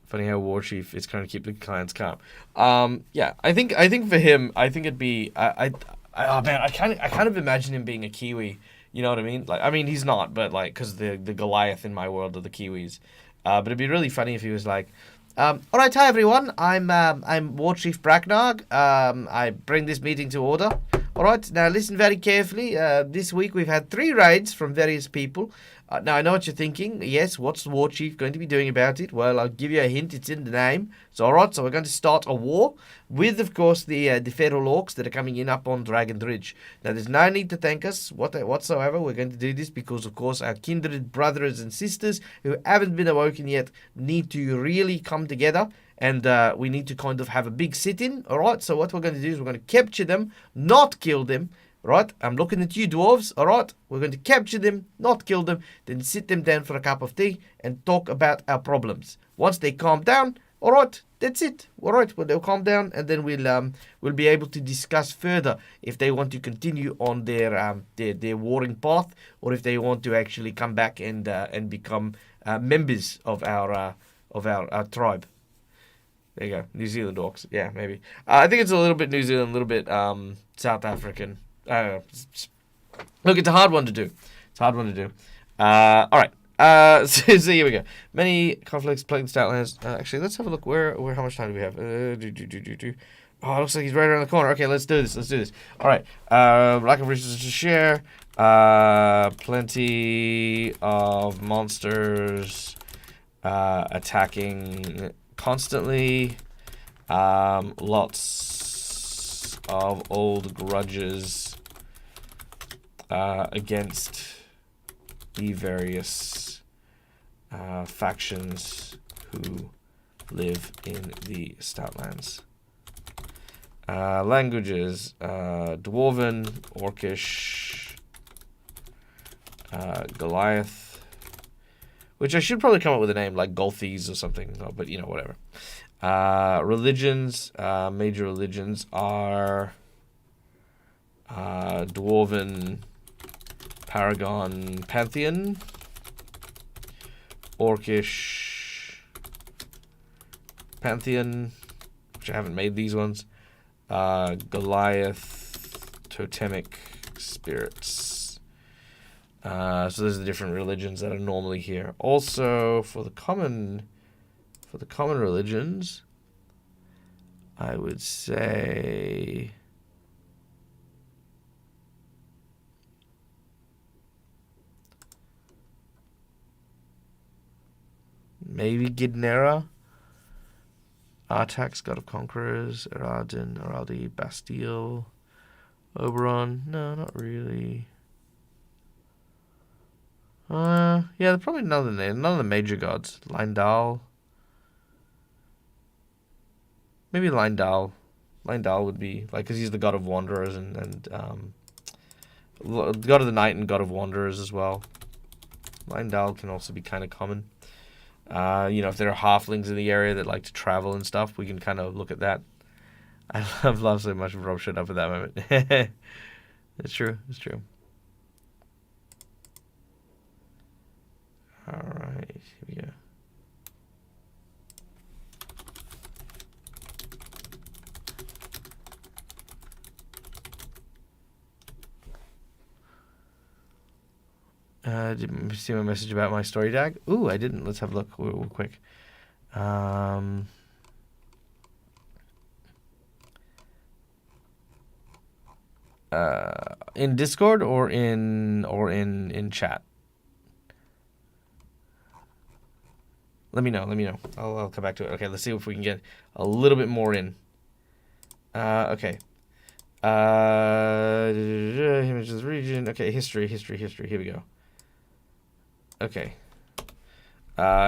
Funny how War Chief is trying to keep the clans calm. Yeah, I think for him, I think it'd be oh man, I kind of imagine him being a Kiwi. You know what I mean? Like, I mean, he's not, but like, because the Goliath in my world are the Kiwis. But it'd be really funny if he was like, all right, hi everyone. I'm War Chief Bracknarg. I bring this meeting to order. All right, now listen very carefully. This week we've had 3 raids from various people. Now I know what you're thinking. Yes, what's the War Chief going to be doing about it? Well, I'll give you a hint. It's in the name. So all right, so we're going to start a war with, of course, the feral orcs that are coming in up on Dragon Ridge. Now there's no need to thank us whatsoever. We're going to do this because, of course, our kindred brothers and sisters who haven't been awoken yet need to really come together. And we need to kind of have a big sit-in, all right? So what we're going to do is we're going to capture them, not kill them, right? I'm looking at you, dwarves, all right? We're going to capture them, not kill them, then sit them down for a cup of tea and talk about our problems. Once they calm down, all right, that's it. All right, well, they'll calm down, and then we'll be able to discuss further if they want to continue on their warring path, or if they want to actually come back and become members of our tribe. There you go. New Zealand orcs. Yeah, maybe. I think it's a little bit New Zealand, a little bit South African. I don't know. Look, it's a hard one to do. All right. So here we go. Many conflicts plague the Stoutlands. Actually, let's have a look. How much time do we have? Oh, it looks like he's right around the corner. Okay, let's do this. All right. Lack of resources to share. Plenty of monsters attacking constantly. Lots of old grudges against the various factions who live in the Stoutlands. Languages: Dwarven, Orcish, Goliath. Which I should probably come up with a name like Golthies or something, but you know, whatever. Religions, major religions are Dwarven, Paragon, Pantheon, Orcish, Pantheon, which I haven't made these ones, Goliath, Totemic Spirits. So those are the different religions that are normally here. Also, for the common religions, I would say maybe Gidnera, Artax, God of Conquerors, Eradin, Araldi, Bastille, Oberon. No, not really. Yeah, probably none of the major gods. Lindal. Maybe Lindal. Lindal would be, like, because he's the god of wanderers and god of the night and god of wanderers as well. Lindal can also be kind of common. You know, if there are halflings in the area that like to travel and stuff, we can kind of look at that. I love so much of Rob shut up at that moment. It's true. Alright, here we go. Didn't see my message about my story tag? Ooh, I didn't. Let's have a look real quick. In Discord or in chat? Let me know. I'll come back to it. Okay, let's see if we can get a little bit more in. Okay. Images region. Okay, history. Here we go. Okay.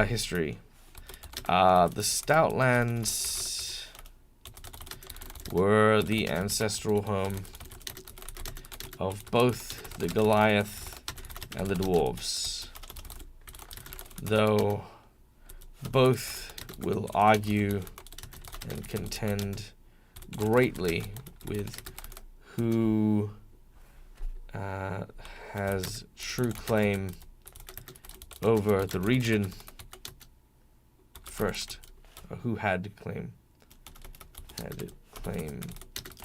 History. The Stoutlands were the ancestral home of both the Goliath and the dwarves, though both will argue and contend greatly with who has true claim over the region first, or who had claim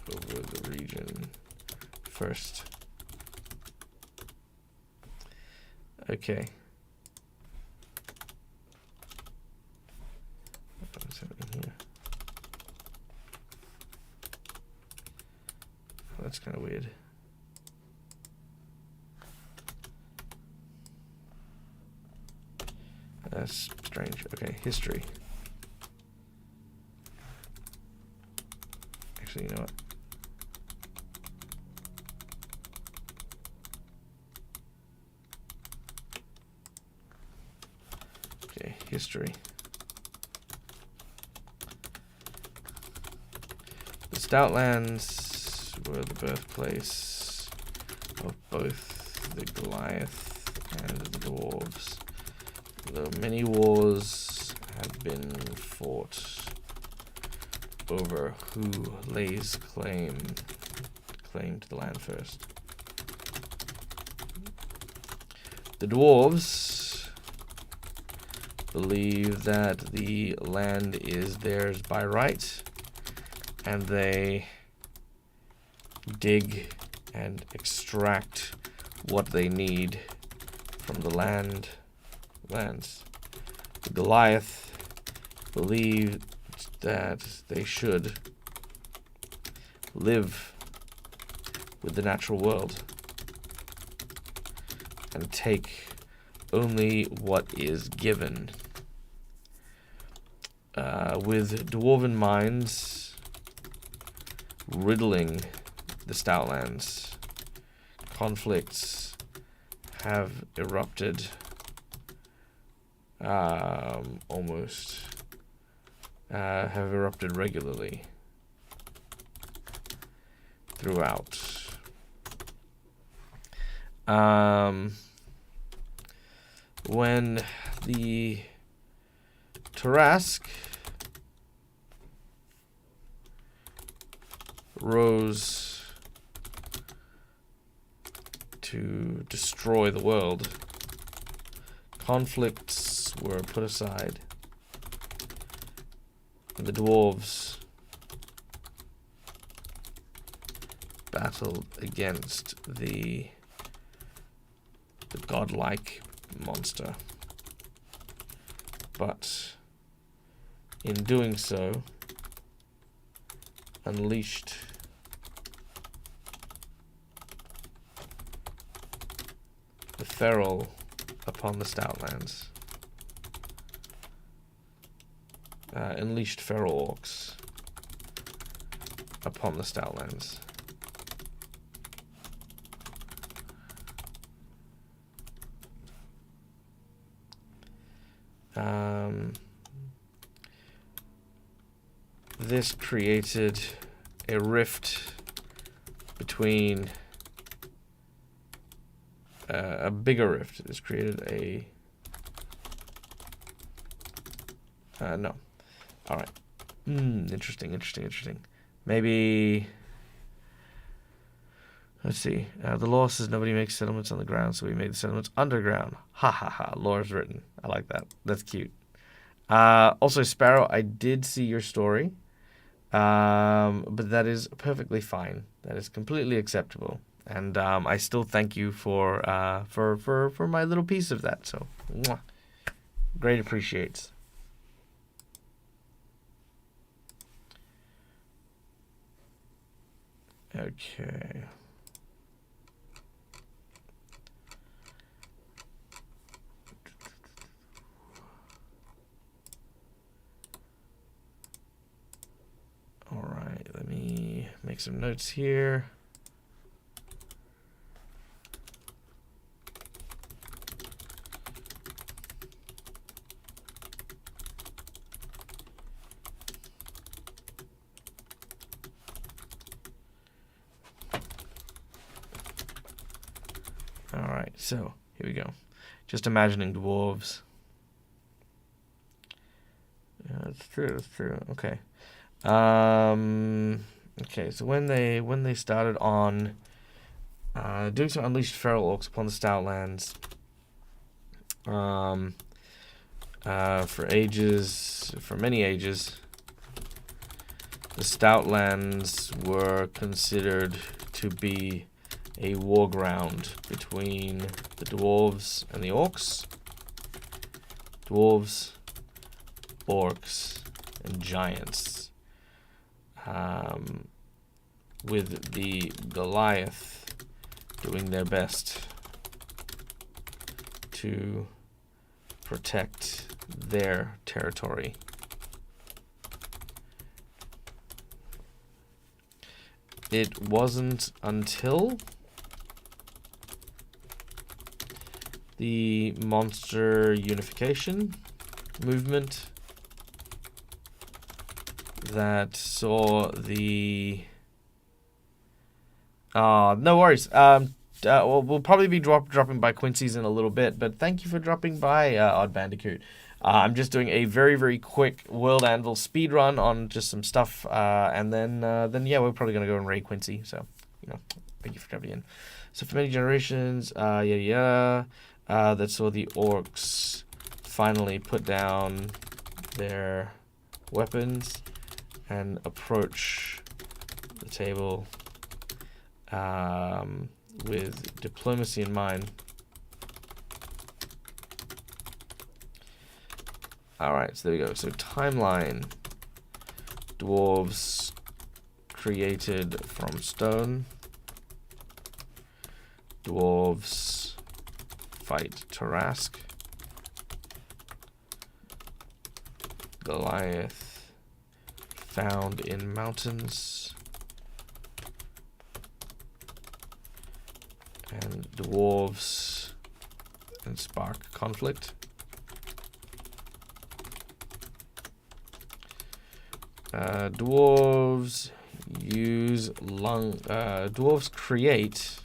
over the region first. Okay. What's happening here? Oh, that's kind of weird. That's strange. Okay, history. Actually, you know what? Okay, history. The Stoutlands were the birthplace of both the Goliath and the dwarves. Though many wars have been fought over who lays claim to the land first. The dwarves believe that the land is theirs by right, and they dig and extract what they need from the lands. The Goliath believed that they should live with the natural world and take only what is given. With dwarven minds riddling the Stoutlands, conflicts have erupted regularly throughout. When the Tarask rose to destroy the world, conflicts were put aside, and the dwarves battled against the godlike monster. But in doing so, unleashed the feral upon the Stoutlands. Unleashed feral orcs upon the Stoutlands. This created a rift between a bigger rift. This created a no. All right. Interesting. Maybe. Let's see. The law says nobody makes settlements on the ground, so we made the settlements underground. Ha ha ha. Law is written. I like that. That's cute. Also, Sparrow, I did see your story, but that is perfectly fine. That is completely acceptable, and I still thank you for my little piece of that. So, mwah. Great appreciates. Okay. make some notes here. All right, so here we go. Just imagining dwarves. Yeah, that's true. That's true. Okay. Okay. So when they started on doing some unleashed feral orcs upon the Stoutlands, for many ages, the Stoutlands were considered to be a war ground between the dwarves and the orcs. Dwarves, orcs, and giants. With the Goliath doing their best to protect their territory. It wasn't until the monster unification movement that saw the no worries. We'll probably be dropping by Quincy's in a little bit, but thank you for dropping by, Odd Bandicoot. I'm just doing a very, very quick World Anvil speed run on just some stuff, and then yeah, we're probably gonna go and raid Quincy. So, thank you for jumping in. So for many generations, that saw the orcs finally put down their weapons and approach the table with diplomacy in mind. Alright, so there we go. So timeline. Dwarves created from stone. Dwarves fight Tarask. Goliath found in mountains. And dwarves and spark conflict. Dwarves create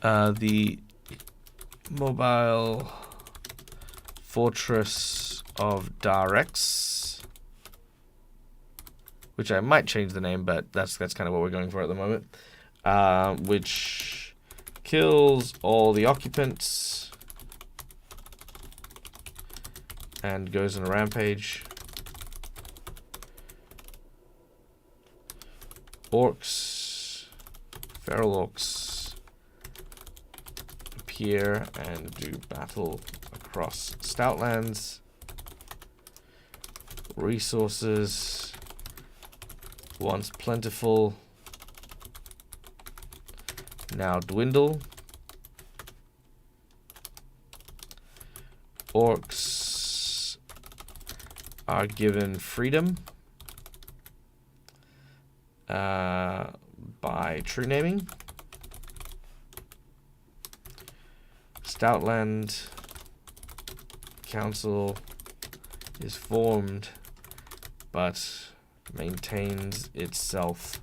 the mobile fortress of Darex, which I might change the name, but that's kind of what we're going for at the moment. Which kills all the occupants and goes on a rampage. Orcs, feral orcs, appear and do battle across Stoutlands. Resources, once plentiful, now dwindle. Orcs are given freedom by true naming. Stoutland Council is formed, but maintains itself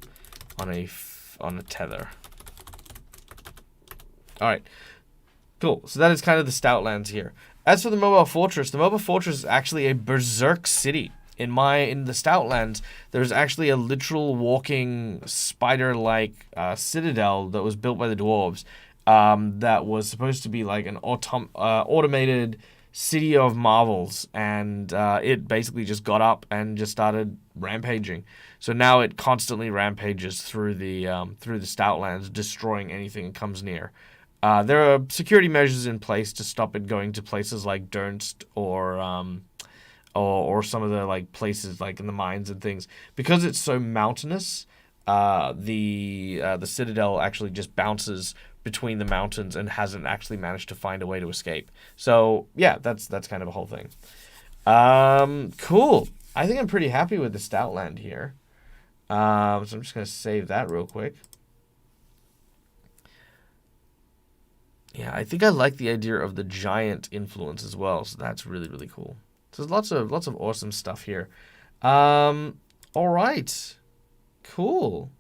on a tether. All right, cool. So that is kind of the Stoutlands here. As for the mobile fortress is actually a berserk city. In the Stoutlands, there's actually a literal walking spider-like citadel that was built by the dwarves. That was supposed to be like an automated city of marvels, and it basically just got up and just started rampaging. So now it constantly rampages through the Stoutlands, destroying anything it comes near. There are security measures in place to stop it going to places like Dernst or some of the like places like in the mines and things. Because it's so mountainous, the citadel actually just bounces between the mountains and hasn't actually managed to find a way to escape. So yeah, that's kind of a whole thing. Cool. I think I'm pretty happy with the Stoutland here. So I'm just going to save that real quick. Yeah, I think I like the idea of the giant influence as well. So that's really, really cool. So there's lots of awesome stuff here. All right. Cool.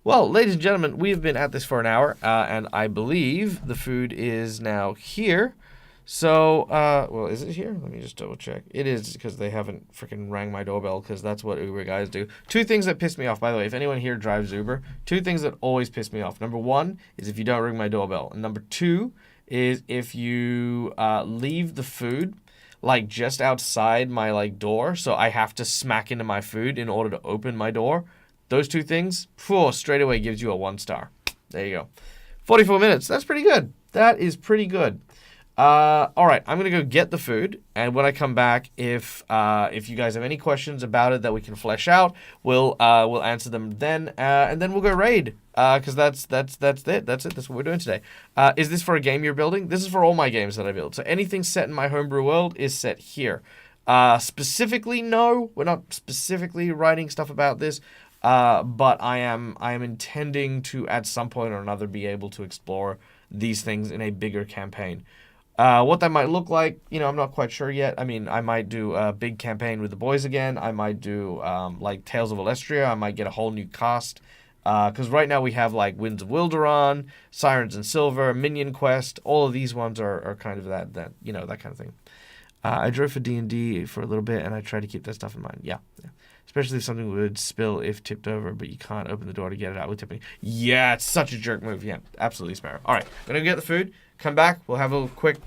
Well, ladies and gentlemen, we have been at this for an hour, and I believe the food is now here. So, well, is it here? Let me just double check. It is, because they haven't freaking rang my doorbell, because that's what Uber guys do. Two things that piss me off, by the way. If anyone here drives Uber, two things that always piss me off. Number one is if you don't ring my doorbell. And number two is if you leave the food, like, just outside my, like, door, so I have to smack into my food in order to open my door. Those two things, straight away gives you a 1 star. There you go. 44 minutes. That's pretty good. That is pretty good. All right, I'm gonna go get the food, and when I come back, if you guys have any questions about it that we can flesh out, we'll answer them then, and then we'll go raid. Because that's it. That's it. That's what we're doing today. Is this for a game you're building? This is for all my games that I build. So anything set in my homebrew world is set here. Specifically, no, we're not specifically writing stuff about this. But I am intending to at some point or another be able to explore these things in a bigger campaign. What that might look like, I'm not quite sure yet. I mean, I might do a big campaign with the boys again. I might do like Tales of Aulestria. I might get a whole new cast. Because right now we have like Winds of Wilderan, Sirens and Silver, Minion Quest. All of these ones are kind of that that kind of thing. I drove for D&D for a little bit, and I try to keep that stuff in mind. Yeah. Especially if something would spill if tipped over, but you can't open the door to get it out with tipping. Yeah, it's such a jerk move. Yeah, absolutely, Sparrow. All right, I'm going to get the food. Come back. We'll have a quick,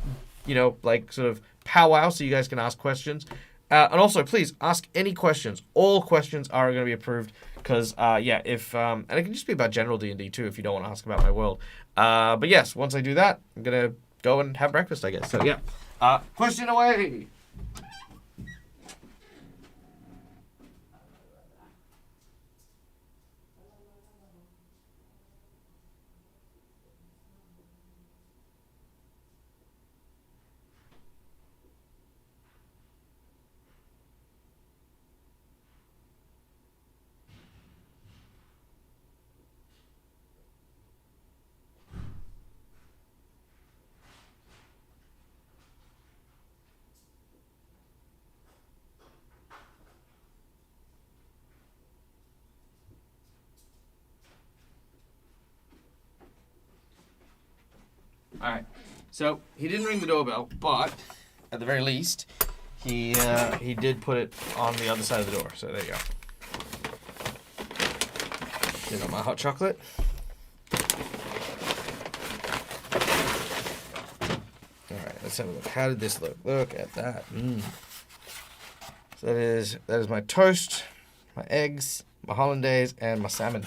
like sort of powwow so you guys can ask questions. And also, please, ask any questions. All questions are going to be approved because, if... and it can just be about general D&D, too, if you don't want to ask about my world. But yes, once I do that, I'm going to go and have breakfast, I guess. So, yeah. Question away! All right. So he didn't ring the doorbell, but at the very least, he did put it on the other side of the door. So there you go. My hot chocolate. All right. Let's have a look. How did this look? Look at that. So that is my toast, my eggs, my hollandaise, and my salmon.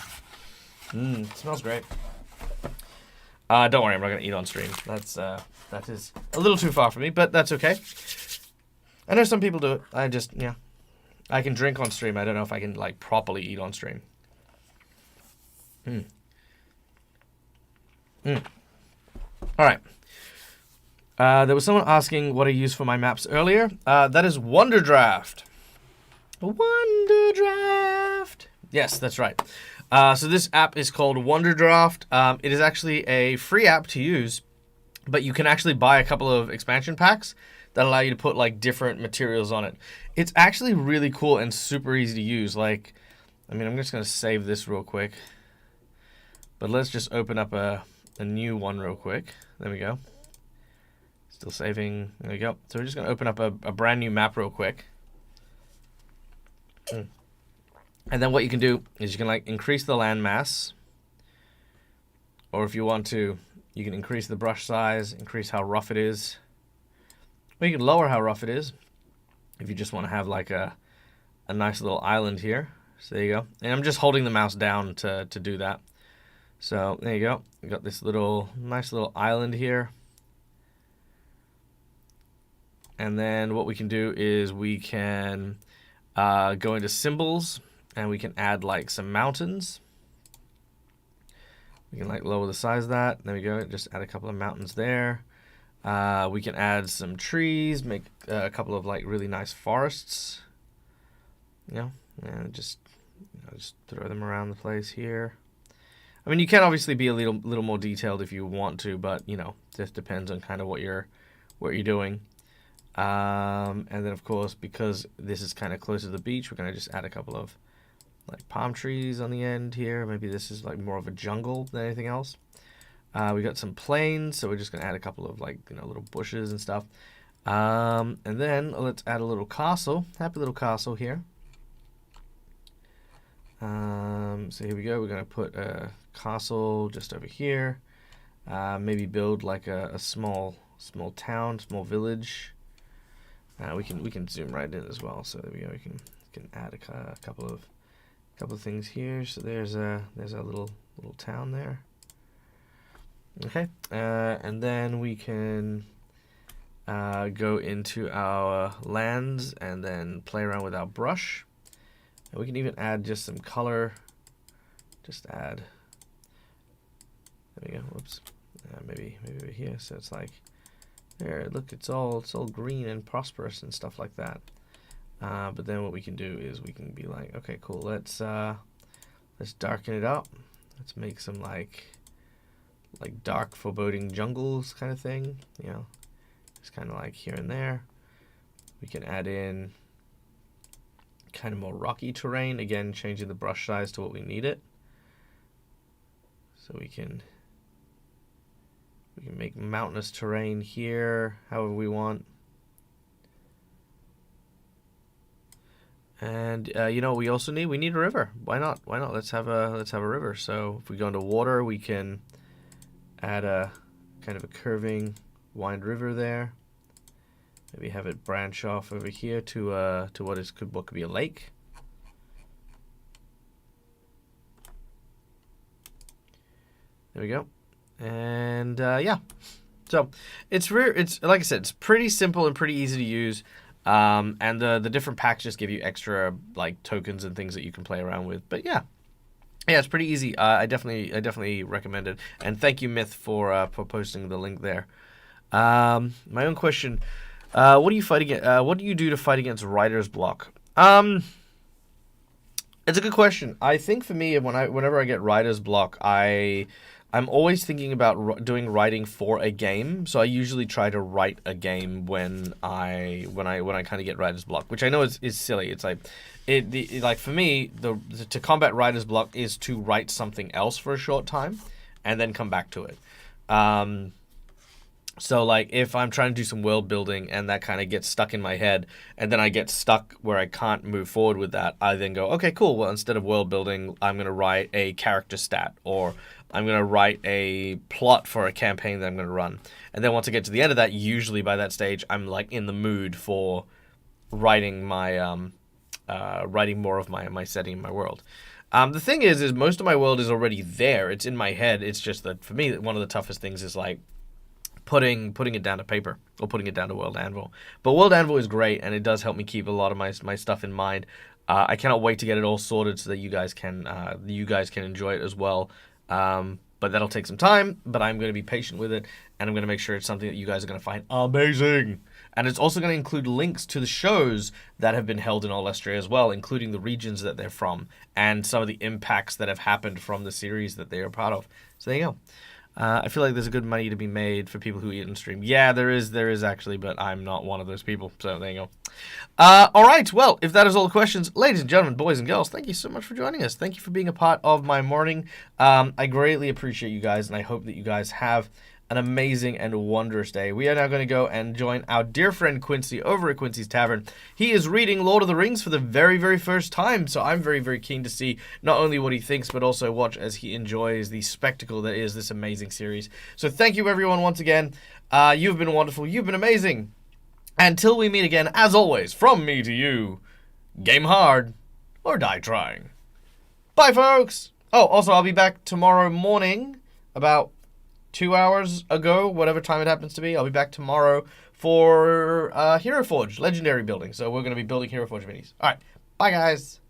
It smells great. Don't worry, I'm not going to eat on stream. That is a little too far for me, but that's okay. I know some people do it. I can drink on stream. I don't know if I can, like, properly eat on stream. All right. There was someone asking what I used for my maps earlier. That is Wonderdraft. Wonderdraft. Yes, that's right. So this app is called Wonderdraft. It is actually a free app to use, but you can actually buy a couple of expansion packs that allow you to put like different materials on it. It's actually really cool and super easy to use. Like, I'm just going to save this real quick, but let's just open up a new one real quick. There we go. Still saving. There we go. So we're just going to open up a brand new map real quick. And then what you can do is you can like increase the land mass, or if you want to, you can increase the brush size, increase how rough it is, or you can lower how rough it is if you just want to have like a nice little island here. So there you go. And I'm just holding the mouse down to do that. So there you go. You got this nice little island here. And then what we can do is we can go into symbols. And we can add like some mountains. We can like lower the size of that. There we go. Just add a couple of mountains there. We can add some trees, make a couple of like really nice forests. And just I'll just throw them around the place here. I mean, you can obviously be a little more detailed if you want to, but you know, just depends on kind of what you're doing. And then of course, because this is kind of close to the beach, we're gonna just add a couple of like palm trees on the end here. Maybe this is like more of a jungle than anything else. We got some plains, so we're just gonna add a couple of like, you know, little bushes and stuff. And then let's add a little castle. Happy little castle here. So here we go. We're gonna put a castle just over here. Maybe build like a small town, small village. We can zoom right in as well. So there we go. We can add a couple of things here. So there's a little town there. Okay, and then we can go into our lands and then play around with our brush. And we can even add just some color. Just add. There we go. Whoops. Maybe over here. So it's like there. Look, it's all green and prosperous and stuff like that. But then what we can do is we can be like, okay, cool. Let's darken it up. Let's make some like dark foreboding jungles kind of thing. You know, just kind of like here and there. We can add in kind of more rocky terrain, again changing the brush size to what we need it, so we can make mountainous terrain here however we want. And you know what we also need? We need a river. Why not? Let's have a river. So if we go into water, we can add a kind of a curving wind river there. Maybe have it branch off over here to what could be a lake. There we go. And yeah, so it's like I said, it's pretty simple and pretty easy to use. And the different packs just give you extra like tokens and things that you can play around with. But yeah, it's pretty easy. I definitely recommend it. And thank you, Myth, for posting the link there. My own question. What do you fight against? What do you do to fight against writer's block? It's a good question. I think for me, whenever I get writer's block, I'm always thinking about doing writing for a game. So I usually try to write a game when I kind of get writer's block, which I know is silly. It's like like for me, to combat writer's block is to write something else for a short time and then come back to it. So like if I'm trying to do some world building and that kind of gets stuck in my head and then I get stuck where I can't move forward with that, I then go, okay, cool. Well, instead of world building, I'm going to write a character stat, or I'm going to write a plot for a campaign that I'm going to run. And then once I get to the end of that, usually by that stage, I'm like in the mood for writing my, writing more of my setting in my world. The thing is most of my world is already there. It's in my head. It's just that for me, one of the toughest things is like, putting it down to paper or putting it down to World Anvil. But World Anvil is great, and it does help me keep a lot of my stuff in mind. I cannot wait to get it all sorted so that you guys can enjoy it as well. But that'll take some time, but I'm going to be patient with it, and I'm going to make sure it's something that you guys are going to find amazing. And it's also going to include links to the shows that have been held in Aulestria as well, including the regions that they're from and some of the impacts that have happened from the series that they are part of. So there you go. I feel like there's a good money to be made for people who eat and stream. Yeah, there is actually, but I'm not one of those people. So there you go. All right. Well, if that is all the questions, ladies and gentlemen, boys and girls, thank you so much for joining us. Thank you for being a part of my morning. I greatly appreciate you guys, and I hope that you guys have an amazing and wondrous day. We are now going to go and join our dear friend Quincy over at Quincy's Tavern. He is reading Lord of the Rings for the very, very first time, so I'm very, very keen to see not only what he thinks, but also watch as he enjoys the spectacle that is this amazing series. So thank you, everyone, once again. You've been wonderful. You've been amazing. Until we meet again, as always, from me to you, game hard or die trying. Bye, folks. Oh, also, I'll be back tomorrow morning about 2 hours ago, whatever time it happens to be. I'll be back tomorrow for Hero Forge, Legendary Building. So we're going to be building Hero Forge minis. All right. Bye, guys.